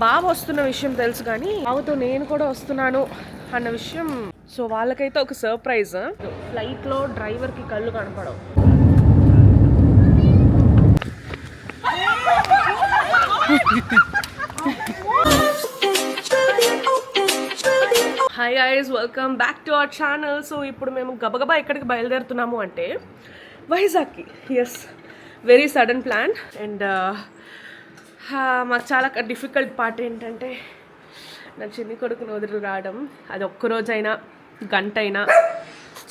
బావ వస్తున్న విషయం తెలుసు కానీ బావతో నేను కూడా వస్తున్నాను అన్న విషయం. సో వాళ్ళకైతే ఒక సర్ప్రైజ్. ఫ్లైట్లో డ్రైవర్కి కళ్ళు కనపడవు. Hi guys, welcome back to our channel. So ఇప్పుడు మేము గబగబా ఎక్కడికి బయలుదేరుతున్నాము అంటే వైజాగ్కి. Yes, very sudden plan. And మాకు చాలా డిఫికల్ట్ పార్ట్ ఏంటంటే నా చిన్ని కొడుకుని వదిలి రావడం. అది ఒక్కరోజైనా గంట అయినా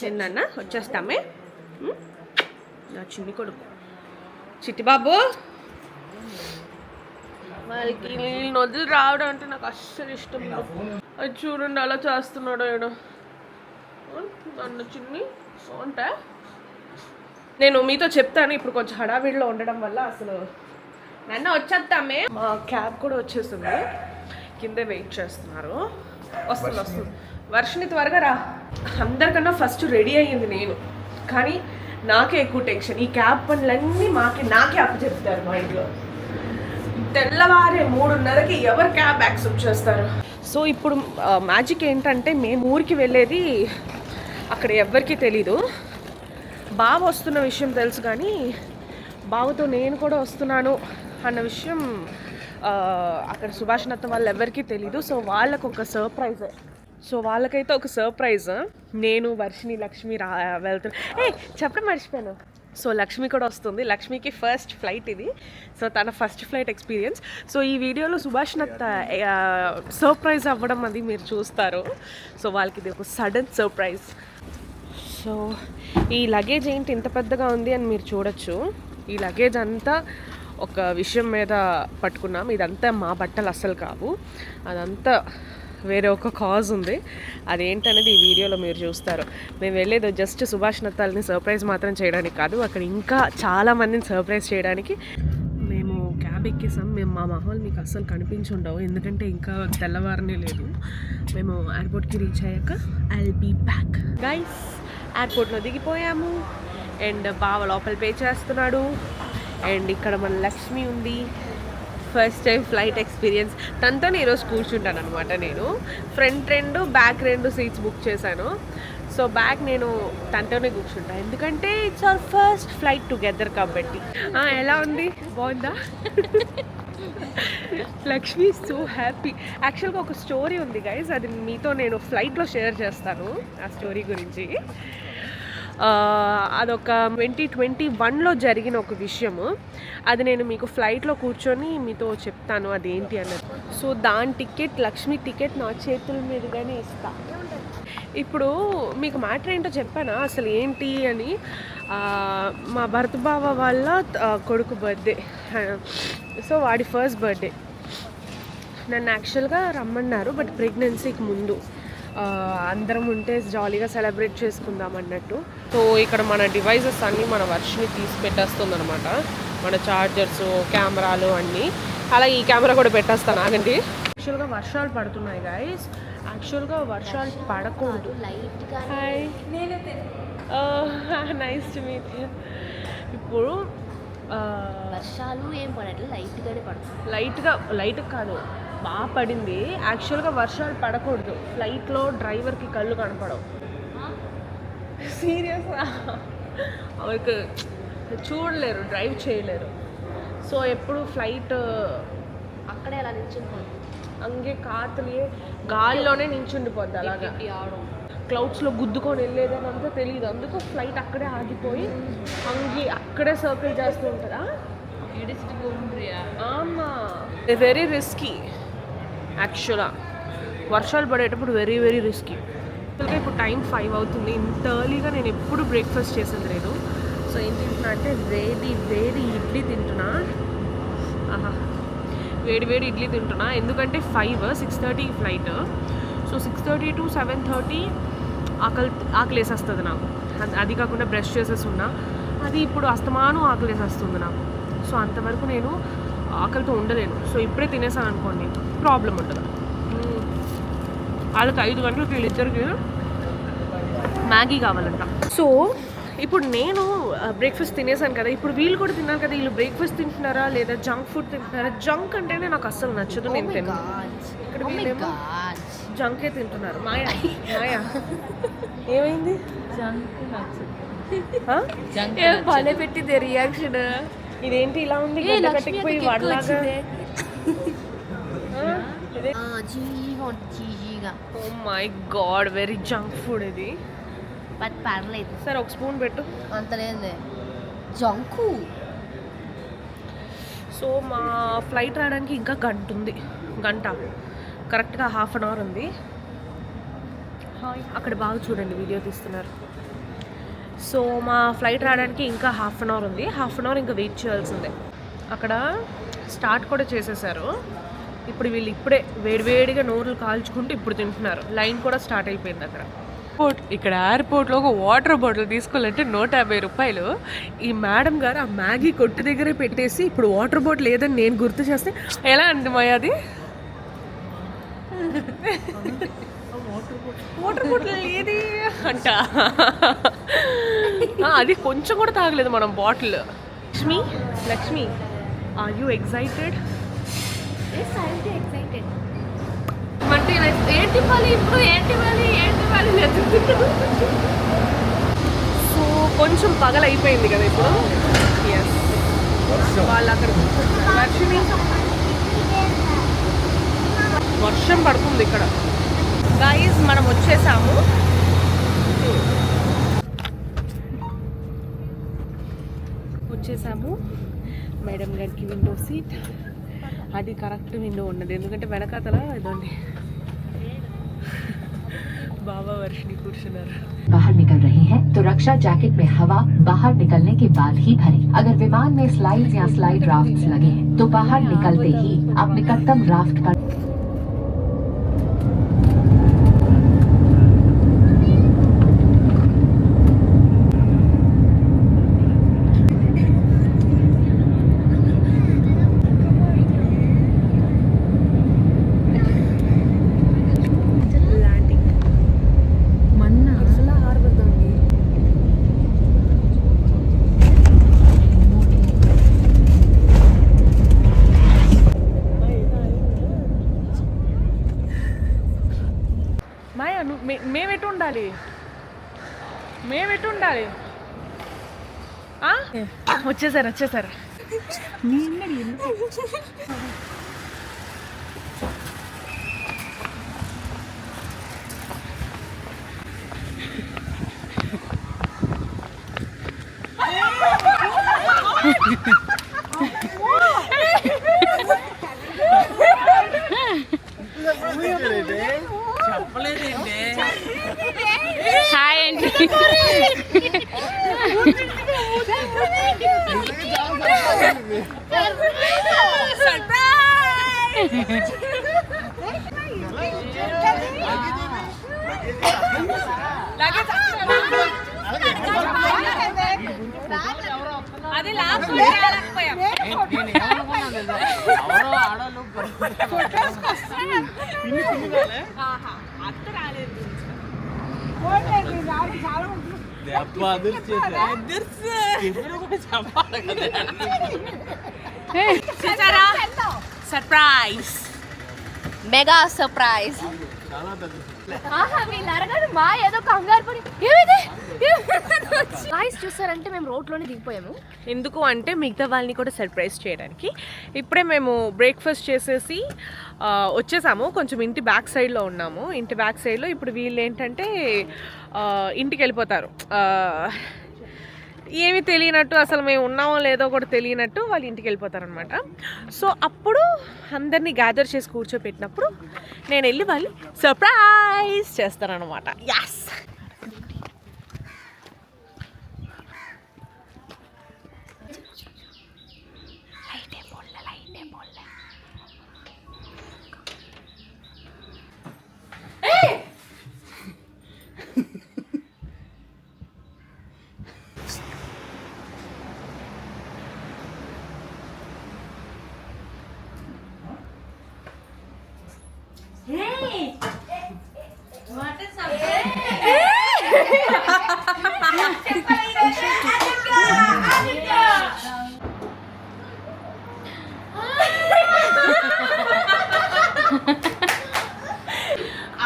చిన్న వచ్చేస్తామే. నా చిన్ని కొడుకు చిట్టిబాబు, వాళ్ళకి వీళ్ళని వదిలి రావడం అంటే నాకు అస్సలు ఇష్టం. అది చూడండి అలా చేస్తున్నాడు ఏడు నన్ను చిన్ని అంటే. నేను మీతో చెప్తాను, ఇప్పుడు కొంచెం హడావిడిలో ఉండడం వల్ల అసలు నన్ను వచ్చేద్దామే. మా క్యాబ్ కూడా వచ్చేస్తుంది, కిందే వెయిట్ చేస్తున్నారు. వస్తుంది. వర్షిని త్వరగా రా. అందరికన్నా ఫస్ట్ రెడీ అయ్యింది నేను, కానీ నాకే ఎక్కువ టెన్షన్. ఈ క్యాబ్ పనులన్నీ నాకే అప్పచెప్తారు మా ఇంట్లో. తెల్లవారే 3:30కి ఎవరు క్యాబ్ యాక్సెప్ట్ చేస్తారు? సో ఇప్పుడు మ్యాజిక్ ఏంటంటే మేము ఊరికి వెళ్ళేది అక్కడ ఎవ్వరికీ తెలీదు. బావ వస్తున్న విషయం తెలుసు కానీ బావతో నేను కూడా వస్తున్నాను అన్న విషయం అక్కడ సుభాష్ నత్త వాళ్ళు ఎవరికీ తెలీదు. సో వాళ్ళకు ఒక సర్ప్రైజ్. సో వాళ్ళకైతే ఒక సర్ప్రైజ్. నేను వర్షిని లక్ష్మి వెళ్తున్నా. చెప్పడం మర్చిపోయాను. సో లక్ష్మి కూడా వస్తుంది. లక్ష్మికి ఫస్ట్ ఫ్లైట్ ఇది. సో తన ఫస్ట్ ఫ్లైట్ ఎక్స్పీరియన్స్. సో ఈ వీడియోలో సుభాష్ నత్త సర్ప్రైజ్ అవ్వడం అది మీరు చూస్తారు. సో వాళ్ళకి ఇది ఒక సడన్ సర్ప్రైజ్. సో ఈ లగేజ్ ఏంటి ఇంత పెద్దగా ఉంది అని మీరు చూడొచ్చు. ఈ లగేజ్ అంతా ఒక విషయం మీద పట్టుకున్నాం. ఇదంతా మా బట్టలు అస్సలు కావు, అదంతా వేరే ఒక కాజ్ ఉంది. అదేంటనేది ఈ వీడియోలో మీరు చూస్తారు. మేము వెళ్ళేది జస్ట్ సుభాష్ నత్తాలని సర్ప్రైజ్ మాత్రం చేయడానికి కాదు, అక్కడ ఇంకా చాలామందిని సర్ప్రైజ్ చేయడానికి. మేము క్యాబ్ ఎక్కేసాం. మా మాహోల్ మీకు అస్సలు కనిపించుండవు, ఎందుకంటే ఇంకా తెల్లవారనే లేదు. మేము ఎయిర్పోర్ట్కి రీచ్ అయ్యాక ఐల్ బీ బ్యాక్. గైస్, ఎయిర్పోర్ట్లో దిగిపోయాము. అండ్ బావ లోపల పే చేస్తున్నాడు. అండ్ ఇక్కడ మన లక్ష్మి ఉంది. First time flight experience. తనతోనే ఈరోజు కూర్చుంటాను అనమాట. నేను ఫ్రంట్ 2 బ్యాక్ 2 సీట్స్ బుక్ చేశాను. సో బ్యాక్ నేను తనతోనే కూర్చుంటాను, ఎందుకంటే it's our first flight together కాబట్టి. ఎలా ఉంది? బాగుందా? Lakshmi so happy. యాక్చువల్గా ఒక స్టోరీ ఉంది గైజ్, అది మీతో నేను ఫ్లైట్లో షేర్ చేస్తాను. ఆ స్టోరీ గురించి అదొక 2021లో జరిగిన ఒక విషయము. అది నేను మీకు ఫ్లైట్లో కూర్చొని మీతో చెప్తాను అదేంటి అన్నది. సో దాని టికెట్, లక్ష్మి టికెట్ నా చేతుల మీదుగానే ఇస్తా. ఇప్పుడు మీకు మ్యాటర్ ఏంటో చెప్పానా అసలు ఏంటి అని. మా భరత్ బావ వాళ్ళ కొడుకు బర్త్డే. సో వాడి ఫస్ట్ బర్త్డే. నన్ను యాక్చువల్గా రమ్మన్నారు, బట్ ప్రెగ్నెన్సీకి ముందు అందరం ఉంటే జాలీగా సెలబ్రేట్ చేసుకుందాం అన్నట్టు. సో ఇక్కడ మన డివైజెస్ అన్నీ మన వర్షిని తీసి పెట్టేస్తుంది అనమాట. మన ఛార్జర్స్, కెమెరాలు అన్నీ. అలా ఈ కెమెరా కూడా పెట్టేస్తాను, ఆగండి. యాక్చువల్గా వర్షాలు పడుతున్నాయి గైస్. యాక్చువల్గా వర్షాలు పడకూడదు. Hi, nice to meet you. ఇప్పుడు వర్షాలు ఏం పడట్లేదు, లైట్గానే పడుతుంది. లైట్ కాదు, బాగా పడింది. యాక్చువల్గా వర్షాలు పడకూడదు. ఫ్లైట్లో డ్రైవర్కి కళ్ళు కనపడవు. సీరియస్గా అవరికి చూడలేరు, డ్రైవ్ చేయలేరు. సో ఎప్పుడు ఫ్లైట్ అక్కడే అలా నిల్చుండిపోతుంది. అంగే కాతులే గాలిలోనే నించుండిపోద్ది. అలాగా క్లౌడ్స్లో గుద్దుకొని వెళ్ళేదని అంతా తెలియదు. అందుకు ఫ్లైట్ అక్కడే ఆగిపోయి అక్కడే సర్కిల్ చేస్తూ ఉంటుందా. వెరీ రిస్కీ యాక్చువల్గా. వర్షాలు పడేటప్పుడు వెరీ వెరీ రిస్కీ. యాక్చువల్గా ఇప్పుడు టైం 5 అవుతుంది. ఇంత ఎర్లీగా నేను ఎప్పుడు బ్రేక్ఫాస్ట్ చేసేది లేదు. సో ఏం తింటున్నా అంటే వేడి ఇడ్లీ తింటున్నా. వేడి ఇడ్లీ తింటున్నా, ఎందుకంటే 6:30 ఫ్లైట్. సో 6:30 to 7:30 ఆకలేసేస్తుంది నాకు. అది కాకుండా బ్రష్ చేసేస్తున్నా, అది ఇప్పుడు అస్తమానం ఆకలేసేస్తుంది నాకు. సో అంతవరకు నేను ఆకలితో ఉండలేను. సో ఇప్పుడే తినేసాను అనుకోండి, ప్రాబ్లం ఉంటుంది. వాళ్ళకి 5 గంటలకి వీళ్ళిద్దరికి మ్యాగీ కావాలంట. సో ఇప్పుడు నేను బ్రేక్ఫాస్ట్ తినేసాను కదా, ఇప్పుడు వీళ్ళు కూడా తిన్నారు కదా, వీళ్ళు బ్రేక్ఫాస్ట్ తింటున్నారా లేదా జంక్ ఫుడ్ తింటున్నారా? జంక్ అంటేనే నాకు అస్సలు నచ్చదు, నేను తిన్నాను. ఇక్కడ వీళ్ళేమో జంకే తింటున్నారు. మాయా మాయా ఏమైంది? భలే పెట్టింది రియాక్షన్. ఇదేంటి ఇలా ఉంది? కట్టకపోయి వాడలాగా. Oh my God, very junk food ఇది. బట్ పర్లేదు. సరే ఒక స్పూన్ పెట్టు. అంత లేదు జంకు. సో మా ఫ్లైట్ రావడానికి ఇంకా గంట ఉంది. గంట కరెక్ట్గా 1/2 అవర్ ఉంది. అక్కడ బాగా చూడండి, వీడియో తీస్తున్నారు. సో మా ఫ్లైట్ రావడానికి ఇంకా 1/2 అవర్ ఉంది. 1/2 అవర్ ఇంకా వెయిట్ చేయాల్సిందే. అక్కడ స్టార్ట్ కూడా చేసేసారు. ఇప్పుడు వీళ్ళు ఇప్పుడే వేడివేడిగా నోరులు కాల్చుకుంటూ ఇప్పుడు తింటున్నారు. లైన్ కూడా స్టార్ట్ అయిపోయింది అక్కడ. ఇక్కడ ఎయిర్పోర్ట్లో ఒక వాటర్ బాటిల్ తీసుకోవాలంటే 150 రూపాయలు. ఈ మేడం గారు ఆ మ్యాగీ కొట్టు దగ్గరే పెట్టేసి ఇప్పుడు వాటర్ బాటిల్ లేదని నేను గుర్తు చేస్తే ఎలా అండి మాయాది? వాటర్ బాటిల్ ఏది అంట. అది కొంచెం కూడా తాగలేదు మనం bottle. Lakshmi are you excited? అంటే ఏంటి మళ్ళీ ఇప్పుడు ఏంటి మళ్ళీ సో కొంచెం పగలైపోయింది కదా ఇప్పుడు. ఎస్, వాళ్ళు అక్కడ వర్షం పడుతుంది ఇక్కడ. గైస్ మనం వచ్చేసాము. మేడం గారికి విండో సీట్, అది కరెక్ట్ విండో ఉన్నది, ఎందుకంటే వెనకాతల ఇదండి बाबा वर्षिणी कुर्शनर बाहर निकल रही हैं तो रक्षा जैकेट में हवा बाहर निकलने के बाद ही भरें। अगर विमान में स्लाइड्स या स्लाइड राफ्ट्स लगे हैं तो बाहर निकलते ही आप निकटतम राफ्ट पर మేమెటు ఉండాలి? వచ్చేసారు. హాయ్ అండి. అది సర్ప్రైజ్, మెగా సర్ప్రైజ్. వీళ్ళు అరగడు మా ఏదో కంగారు పడి గాయ్స్ చూసారంటే మేము రోడ్లోనే దిగిపోయాము. ఎందుకు అంటే మిగతా వాళ్ళని కూడా సర్ప్రైజ్ చేయడానికి. ఇప్పుడే మేము బ్రేక్ఫాస్ట్ చేసేసి వచ్చేసాము. కొంచెం ఇంటి బ్యాక్ సైడ్లో ఉన్నాము. ఇంటి బ్యాక్ సైడ్లో ఇప్పుడు వీళ్ళు ఏంటంటే ఇంటికి వెళ్ళిపోతారు. ఏమీ తెలియనట్టు, అసలు మేము ఉన్నామో లేదో కూడా తెలియనట్టు వాళ్ళు ఇంటికి వెళ్ళిపోతారనమాట. సో అప్పుడు అందరినీ గ్యాదర్ చేసి కూర్చోపెట్టినప్పుడు నేను వెళ్ళి వాళ్ళు సర్ప్రైజ్ చేస్తానన్నమాట. యాస్,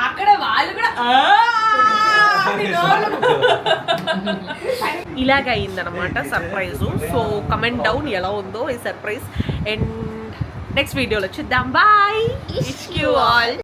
అక్కడ వాళ్ళు కూడా ఇలాగ అయిందనమాట సర్ప్రైజ్. సో కమెంట్ డౌన్ ఎలా ఉందో ఈ సర్ప్రైజ్. అండ్ నెక్స్ట్ వీడియోలో చూద్దాం. బాయ్. Ishq you all.